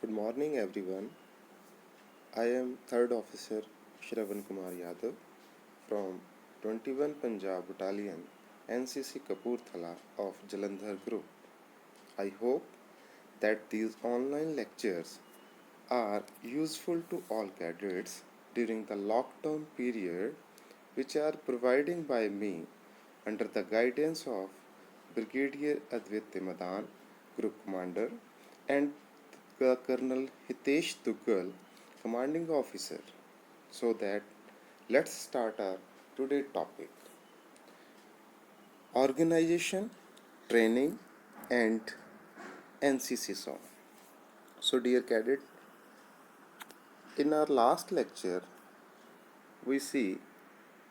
Good morning, everyone. I am Third Officer Shravan Kumar Yadav from 21 Punjab Battalion, NCC Kapurthala of Jalandhar Group. I hope that these online lectures are useful to all cadets during the lockdown period, which are providing by me under the guidance of Brigadier Advitya Madan, Group Commander, and Colonel Hitesh Duggal, Commanding Officer. So that let's start our today topic: organization, training, and NCC song. So, dear cadet, in our last lecture, we see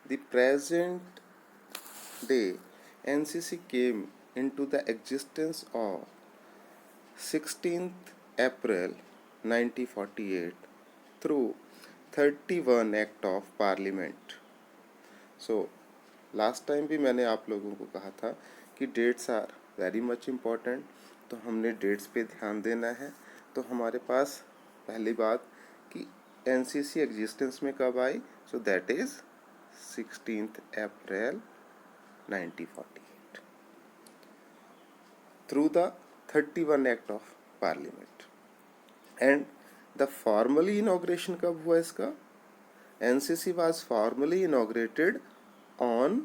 the present day NCC came into the existence of 16th April 1948 through 31 Act of Parliament. So, last time भी मैंने आप लोगों को कहा था कि dates are very much important, तो हमने डेट्स पे ध्यान देना है। तो हमारे पास पहली बात कि एनसीसी एग्जिस्टेंस में कब आई, so that is 16th April 1948 through the 31 Act of Parliament. And the formally inauguration कब हुआ इसका? NCC was formally inaugurated on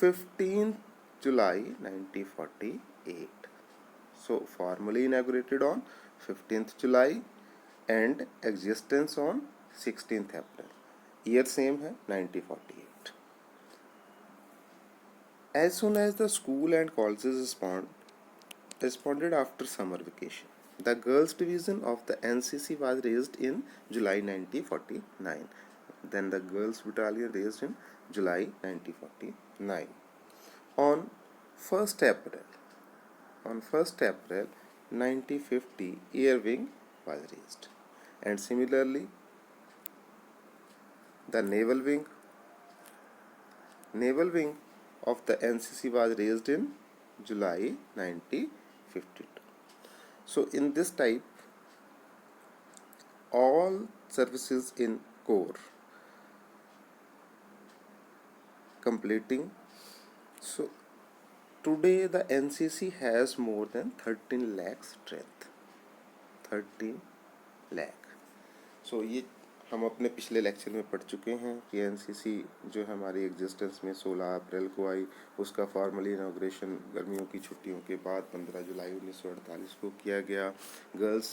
15th July 1948. So formally inaugurated on 15th July and existence on 16th April. Year same है 1948. As soon as the school and colleges responded after summer vacation, the girls division of the NCC was raised in July 1949. Then the girls battalion raised in July 1949. On 1st April 1950, Air Wing was raised, and similarly the Naval Wing of the NCC was raised in July 1952. So in this type, all services in Corps completing. So today the NCC has more than 13 lakh strength. 13 lakh. So ये हम अपने पिछले lecture में पढ़ चुके हैं कि NCC जो हमारी एग्जिस्टेंस में 16 अप्रैल को आई, उसका फॉर्मली इनाग्रेशन गर्मियों की छुट्टियों के बाद 15 जुलाई 1948 को किया गया। गर्ल्स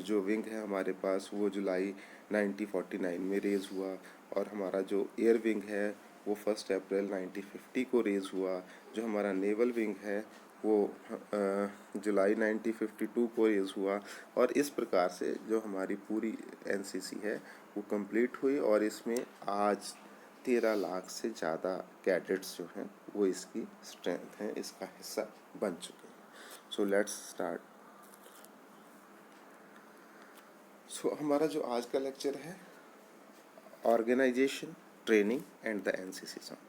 जो विंग है हमारे पास वो जुलाई 1949 में रेज़ हुआ, और हमारा जो एयर विंग है वो 1 अप्रैल 1950 को रेज़ हुआ। जो हमारा नेवल विंग है वो जुलाई 1952 को रेज़ हुआ। और इस प्रकार से जो हमारी पूरी एनसीसी है वो कंप्लीट हुई, और इसमें आज 13 लाख से ज़्यादा कैडेट्स जो हैं वो इसकी स्ट्रेंथ हैं, इसका हिस्सा बन चुके हैं। So let's start. सो हमारा जो आज का लेक्चर है, organisation, training and the NCC song.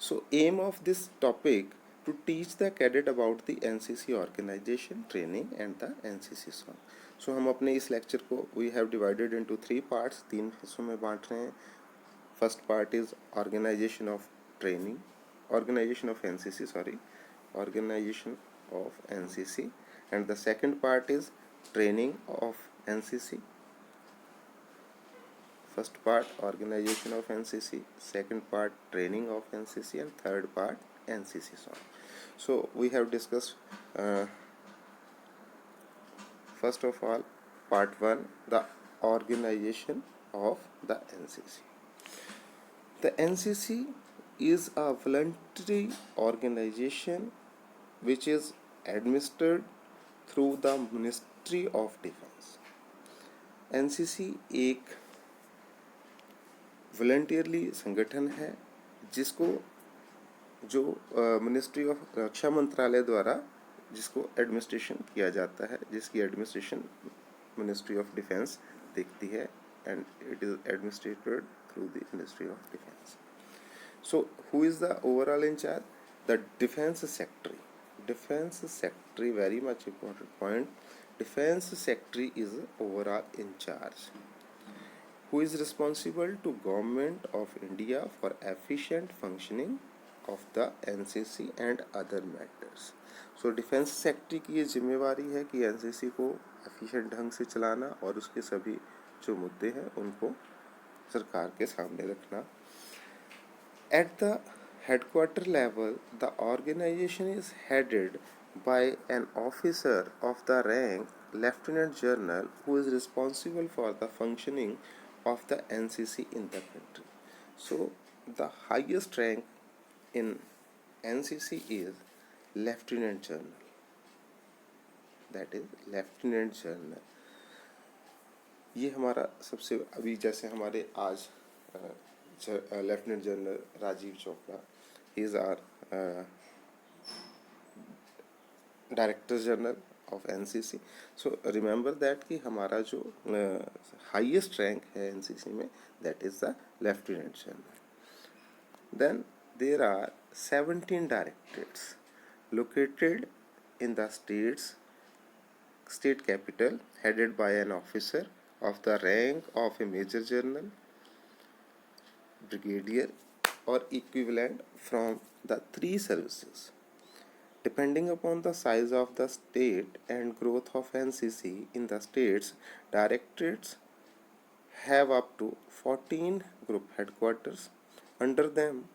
So aim of this topic to teach the cadet about the NCC organization, training and the NCC song. So हम अपने इस लेक्चर को we have divided into 3 parts, 3 हिस्सों में बांट रहे हैं. First part is organization of training, organization of NCC, organization of NCC, and the second part is training of NCC. First part organization of NCC, second part training of NCC, and third part NCC song. So we have discussed first of all part 1, the organization of the NCC. The NCC is a voluntary organization which is administered through the Ministry of Defence. NCC एक voluntarily संगठन है जिसको जो ministry of रक्षा मंत्रालय द्वारा जिसको administration किया जाता है, जिसकी एडमिनिस्ट्रेशन मिनिस्ट्री ऑफ डिफेंस देखती है, and it is administrated through the ministry of defence. So who is the overall in charge? The defence secretary. Defence secretary, very much important point. Defense Secretary is overall in charge, who is responsible to Government of India for efficient functioning of the NCC and other matters. So defence secretary की ये जिम्मेवारी है कि NCC को efficient ढंग से चलाना और उसके सभी जो मुद्दे हैं उनको सरकार के सामने रखना. At the headquarter level, the organization is headed by an officer of the rank Lieutenant General who is responsible for the functioning of the NCC in the country. So, the highest rank in NCC is Lieutenant General. That is Lieutenant General. ये हमारा सबसे अभी जैसे हमारे आज lieutenant general Rajiv Chopra, he is our director general of NCC. So remember that कि हमारा जो हाईएस्ट रैंक है एनसीसी में, that is the lieutenant general. Then there are 17 directorates located in the state capital, headed by an officer of the rank of a major general, brigadier or equivalent from the three services. Depending upon the size of the state and growth of NCC in the states, directorates have up to 14 group headquarters under them,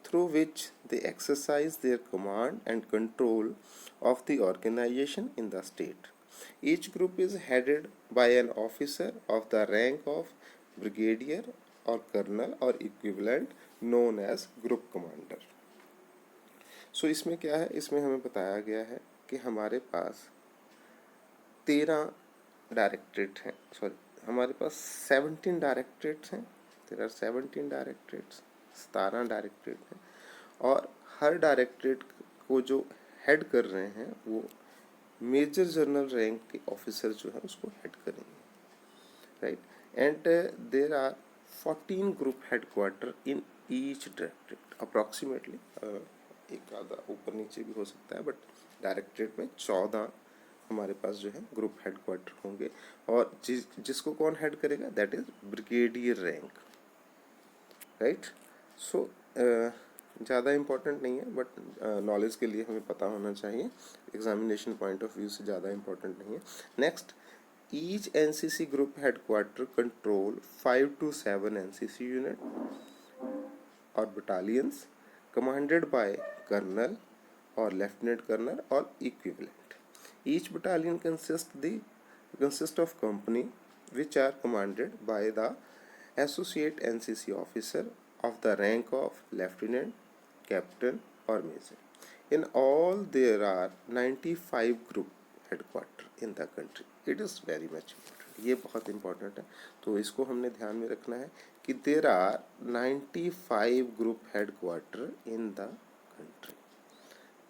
through which they exercise their command and control of the organization in the state. Each group is headed by an officer of the rank of brigadier or colonel or equivalent, known as group commander. So इसमें क्या है, इसमें हमें बताया गया है कि हमारे पास 13 डायरेक्टरेट हैं, हमारे पास 17 डायरेक्टरेट्स हैं. देयर आर 17 डायरेक्टरेट्स, 17 डायरेक्टरेट हैं, और हर डायरेक्टरेट को जो हेड कर रहे हैं वो मेजर जनरल रैंक के ऑफिसर जो है उसको हेड करेंगे, right. And there are 14 group headquarter in each directorate. Approximately एक आधा ऊपर नीचे भी हो सकता है, बट डायरेक्टरेट में 14 हमारे पास जो है ग्रुप हेडक्वार्टर होंगे. और जिसको कौन हेड करेगा, that is brigadier rank, right. So ज़्यादा इम्पोर्टेंट नहीं है, बट नॉलेज के लिए हमें पता होना चाहिए. एग्जामिनेशन पॉइंट ऑफ व्यू से ज़्यादा इम्पोर्टेंट नहीं है. Next, each NCC group headquarter control 5 to 7 NCC unit और बटालियंस कमांडेड बाय कर्नल और लेफ्टिनेंट कर्नल और equivalent. Each battalion consist of company which are commanded by the associate NCC officer of the rank of lieutenant, captain or major. In all, there are 95 group headquarter in the country. It is very much important. ये बहुत important है, तो इसको हमने ध्यान में रखना है कि there are 95 group headquarter in the country.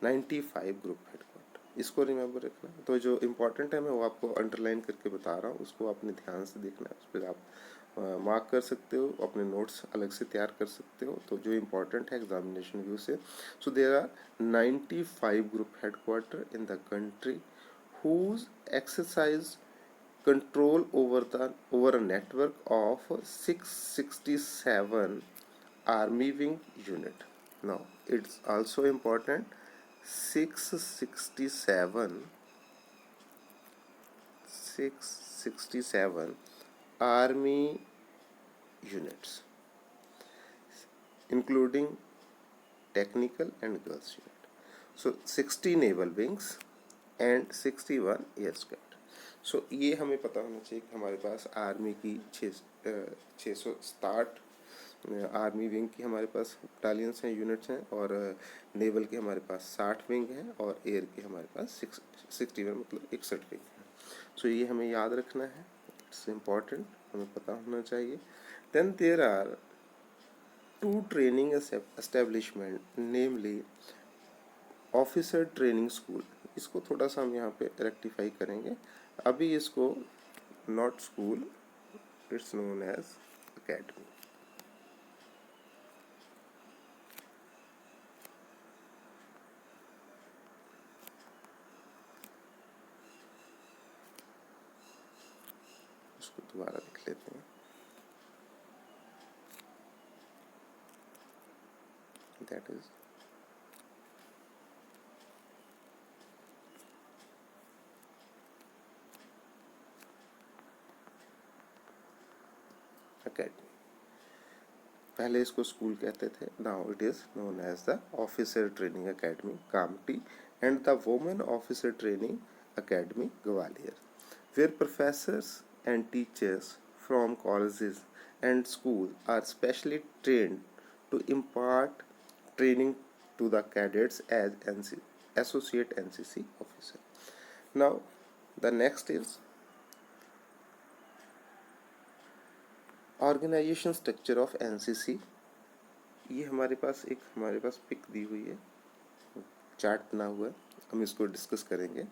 95 group headquarter, इसको रिमेंबर रखना. तो जो इम्पोर्टेंट है मैं वो आपको अंडरलाइन करके बता रहा हूँ, उसको आपने ध्यान से देखना है, उस पर आप मार्क कर सकते हो, अपने नोट्स अलग से तैयार कर सकते हो. तो जो इम्पोर्टेंट है एग्जामिनेशन व्यू से, so there are 95 group headquarter in the country whose exercise control over a network of 667 army wing unit. Now it's also important, 667 army units, including technical and girls unit. So 60 naval wings and 61 air squad. So ये हमें पता होना चाहिए कि हमारे पास army की 667 army wing की हमारे पास बटालियंस हैं, यूनिट्स हैं, और नेवल के हमारे पास 60 विंग हैं, और एयर के हमारे पास 61 मतलब 61 विंग हैं. सो ये हमें याद रखना है, इट्स इम्पॉर्टेंट, हमें पता होना चाहिए. Then there are 2 training establishment, namely officer training school. इसको थोड़ा सा हम यहाँ पे रेक्टिफाई करेंगे. अभी इसको not school, it's known as academy. इसको दोबारा लिख लेते हैं, दैट इज अकेडमी। पहले इसको स्कूल कहते थे, now it is known as the officer training academy Kamptee and the women officer training academy Gwalior, where professors and teachers from colleges and schools are specially trained to impart training to the cadets as associate NCC officer. Now the next is organisation structure of NCC. ये हमारे पास pick दी हुई है, chart बना हुआ है, हम इसको discuss करेंगे।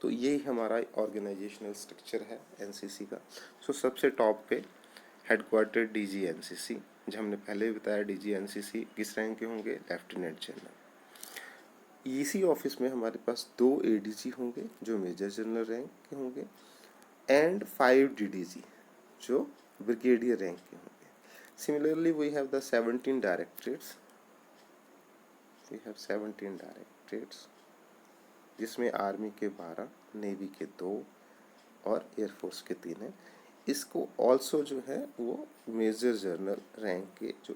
तो ये हमारा ऑर्गेनाइजेशनल स्ट्रक्चर है एनसीसी का। सो सबसे टॉप पे हेडक्वार्टर डीजी एनसीसी, जो हमने पहले भी बताया डीजी एनसीसी किस रैंक के होंगे, लेफ्टिनेंट जनरल। इसी ऑफिस में हमारे पास 2 एडीजी होंगे जो मेजर जनरल रैंक के होंगे, एंड 5 डीडीजी जो ब्रिगेडियर रैंक के होंगे। Similarly we have the 17 directorates, जिसमें आर्मी के 12, नेवी के 2 और एयरफोर्स के 3 हैं। इसको ऑल्सो जो है वो मेजर जनरल रैंक के जो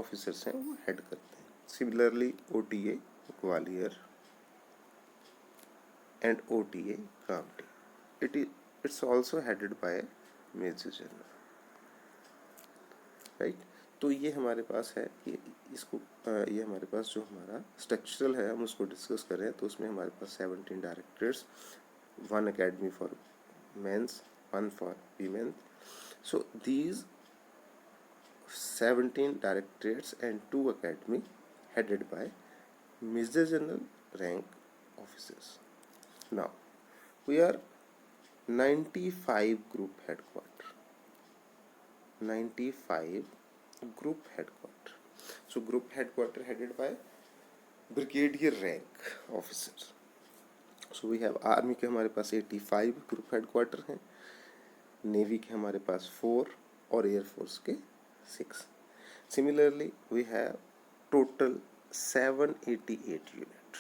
ऑफिसर्स हैं वो हेड करते हैं। Similarly OTA Gwalior and OTA Kamptee, it's also headed by major general, right. तो ये हमारे पास है, ये हमारे पास जो हमारा स्ट्रक्चरल है हम उसको डिस्कस कर रहे हैं। तो उसमें हमारे पास 17 directors, 1 academy for mens, 1 for women. So these 17 directorates and 2 academy headed by Major General rank officers. Now we are 95 group headquarter. 95 group headquarter. So group headquarter headed by brigadier rank officers. So we have army के हमारे पास 85 group headquarter हैं, navy के हमारे पास 4 और air force के 6. Similarly we have total 788 unit,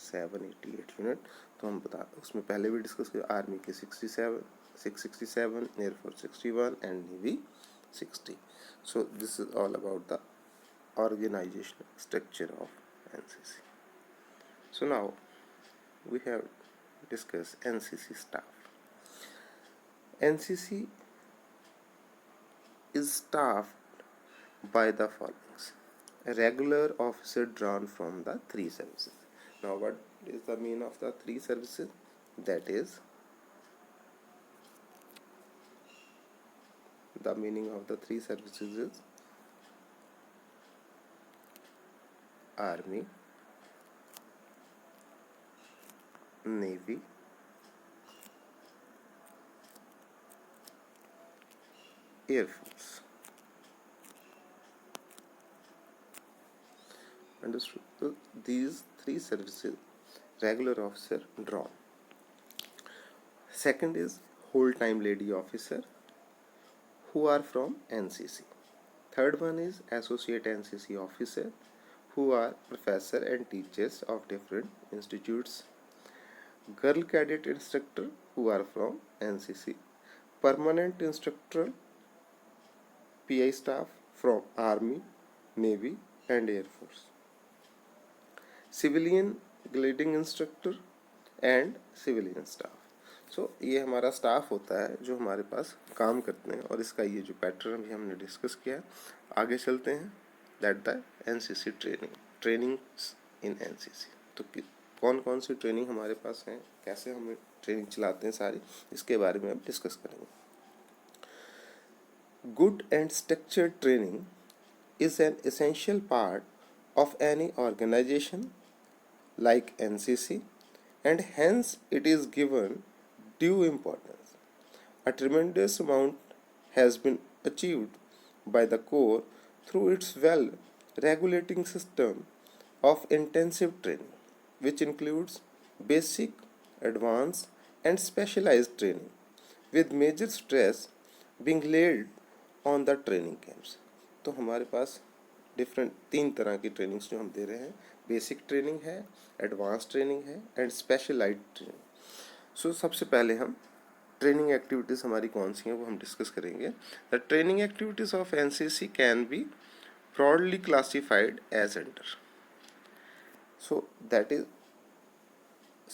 788 unit. तो हम बता उसमें पहले भी डिस्कस किया, आर्मी के 667, air force 61 and navy 60। So this is all about the organisational structure of NCC. So now we have discuss NCC staff. NCC is staffed by the following: a regular officer drawn from the 3 services. Now what is the meaning of the 3 services? That is, the meaning of the 3 services is army, navy, air force. Understood? So these 3 services regular officer drawn. Second is whole time lady officer who are from NCC. Third one is associate NCC officer who are professor and teachers of different institutes. Girl cadet instructor who are from NCC. Permanent instructor PI staff from Army, Navy and Air Force. Civilian gliding instructor and civilian staff. So ये हमारा staff होता है जो हमारे पास काम करते हैं, और इसका ये जो पैटर्न भी हमने डिस्कस किया। आगे चलते हैं, that the NCC trainings in NCC. तो कौन कौन सी ट्रेनिंग हमारे पास हैं, कैसे हम ट्रेनिंग चलाते हैं सारी, इसके बारे में हम डिस्कस करेंगे। Good and structured training is an essential part of any organization like NCC, and hence it is given due importance. A tremendous amount has been achieved by the Corps through its well-regulating system of intensive training, which includes basic, advanced, and specialized training, with major stress being laid on the training camps. तो हमारे पास different 3 तरह की trainings जो हम दे रहे हैं, basic training है, advance training है एंड स्पेशलाइज्ड ट्रेनिंग. सो सबसे पहले हम ट्रेनिंग एक्टिविटीज़ हमारी कौन सी हैं वो हम डिस्कस करेंगे. The training activities of NCC can be broadly classified as under. So that is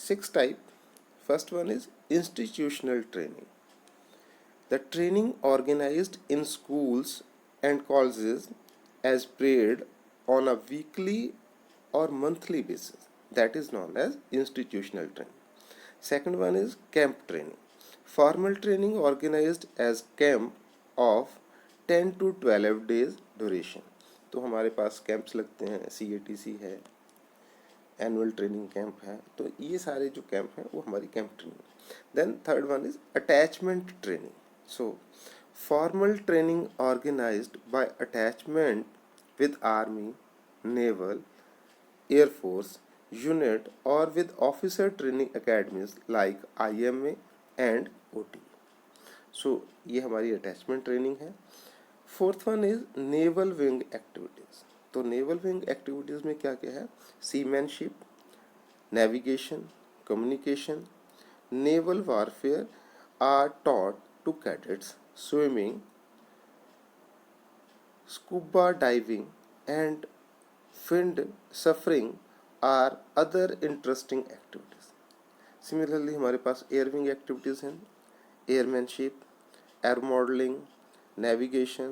6 type. First one is institutional training. The training organized in schools and colleges as paid on a weekly or monthly basis. That is known as institutional training. Second one is camp training. Formal training organized as camp of 10 to 12 days duration. तो हमारे पास camps लगते हैं, CATC है, annual training camp है, तो ये सारे जो कैंप हैं वो हमारी camp training. Then third one is attachment training. So formal training organised by attachment with army, naval, air force unit और with officer training academies like IMA and OT. So ये हमारी अटैचमेंट ट्रेनिंग है. Fourth one is naval wing activities. तो naval wing activities में क्या क्या है? Seamanship, navigation, communication, naval warfare are taught to cadets. Swimming, scuba diving and windsurfing are other interesting activities. Similarly हमारे पास air wing activities हैं, airmanship, air modelling, navigation,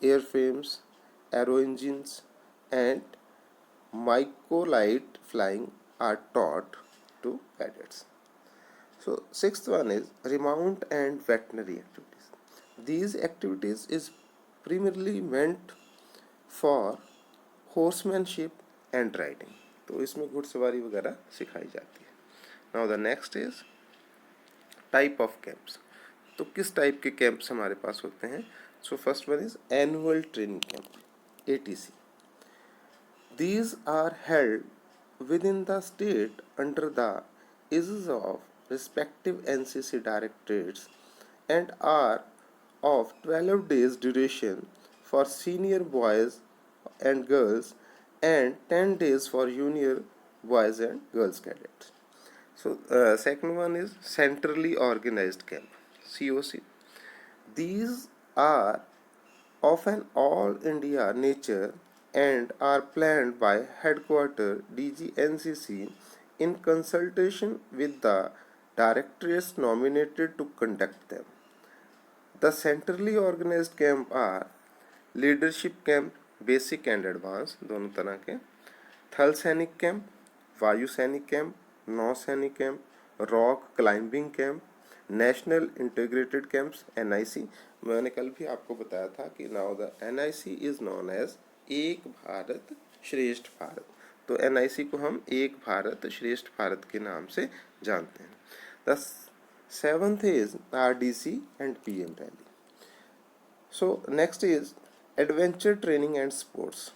airframes, aero engines and microlight flying are taught to cadets. So sixth one is remount and veterinary activities. These activities is primarily meant for horsemanship and riding. तो इसमें घुड़सवारी वगैरह सिखाई जाती है. Now the next is type of camps. तो किस type के कैंप्स हमारे पास होते हैं? So first one is annual training camp, ATC. These are held within the state under the aegis of respective NCC directorates and are of 12 days duration for senior boys and girls and 10 days for junior boys and girls cadets. So second one is centrally organised camp, COC. These are of an all India nature and are planned by headquarter DG NCC in consultation with the directorates nominated to conduct them. The centrally organized camp are leadership camp, basic and advanced दोनों तरह के, थल सैनिक camp, वायु सैनिक camp, नौ सैनिक camp, rock climbing camp, national integrated camps NIC. मैंने कल भी आपको बताया था कि now the NIC is known as Ek Bharat श्रेष्ठ भारत. तो NIC को हम एक भारत श्रेष्ठ भारत के नाम से जानते हैं. The seventh is RDC and PM rally. So next is adventure training and sports.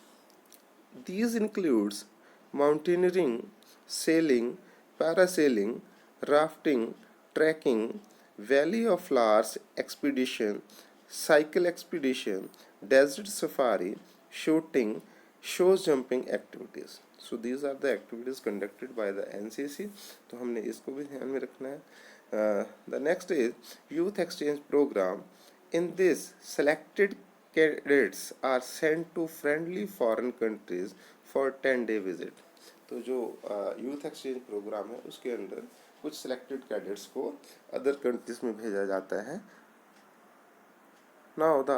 These includes mountaineering, sailing, parasailing, rafting, trekking, Valley of Flowers expedition, cycle expedition, desert safari, shooting, show jumping activities. So these are the activities conducted by the NCC. तो हमने इसको भी ध्यान में रखना है. The next is youth exchange program. In this, selected cadets are sent to friendly foreign countries for 10-day visit. तो जो यूथ एक्सचेंज प्रोग्राम है उसके अंदर कुछ सिलेक्टेड कैडेट्स को अदर कंट्रीज में भेजा जाता है. Now the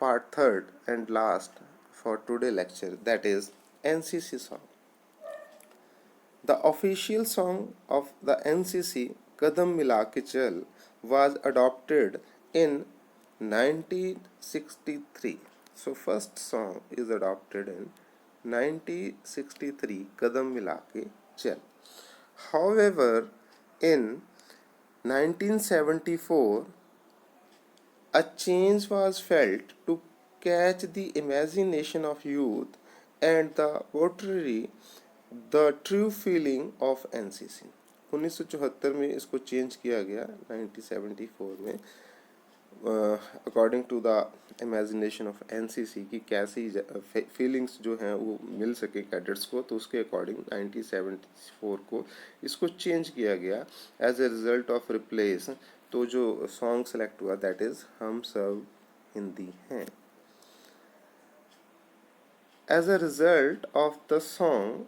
part third and last for today lecture, that is NCC song. The official song of the NCC कदम मिला के चल was adopted in 1963. So first song is adopted in 1963, कदम मिला के चल. However, in 1974, a change was felt to catch the imagination of youth and the portray the true feeling of NCC. 1974 में इसको change किया गया 1974 में, according to the imagination of NCC की कैसी फीलिंग्स जो हैं वो मिल सके कैडेट्स को, तो उसके अकॉर्डिंग 1974 को इसको चेंज किया गया as a result of replace. तो जो सॉन्ग सेलेक्ट हुआ दैट इज हम सब हिंदी हैं। As a result of the song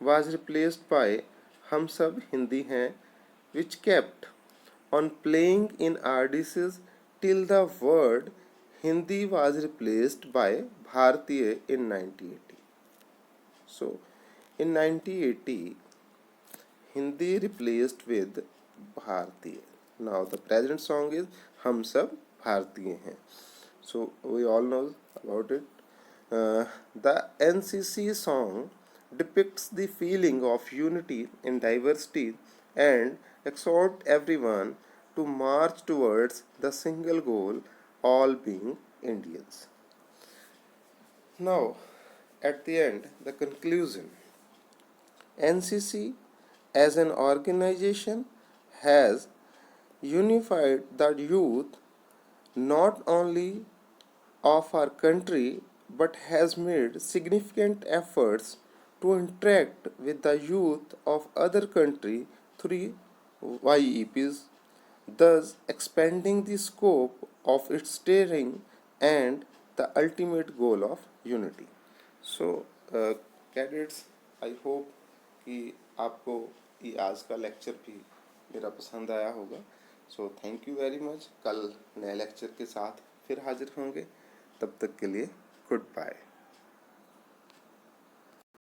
was replaced by हम सब हिंदी हैं, which kept on playing in RDCs till the word Hindi was replaced by Bharatiya in 1980. So, in 1980, Hindi replaced with Bharatiya. Now the present song is हम सब भारतीय हैं. So we all know about it. The NCC song depicts the feeling of unity in diversity and exhorts everyone to march towards the single goal, all being Indians. Now, at the end, the conclusion. NCC as an organization has unified the youth not only of our country but has made significant efforts to interact with the youth of other countries through YEPs, thus expanding the scope of its steering and the ultimate goal of unity. So, cadets, I hope कि आपको ये आज का lecture भी मेरा पसंद आया होगा। So thank you very much. कल नए लेक्चर के साथ फिर हाजिर होंगे, तब तक के लिए गुड बाय।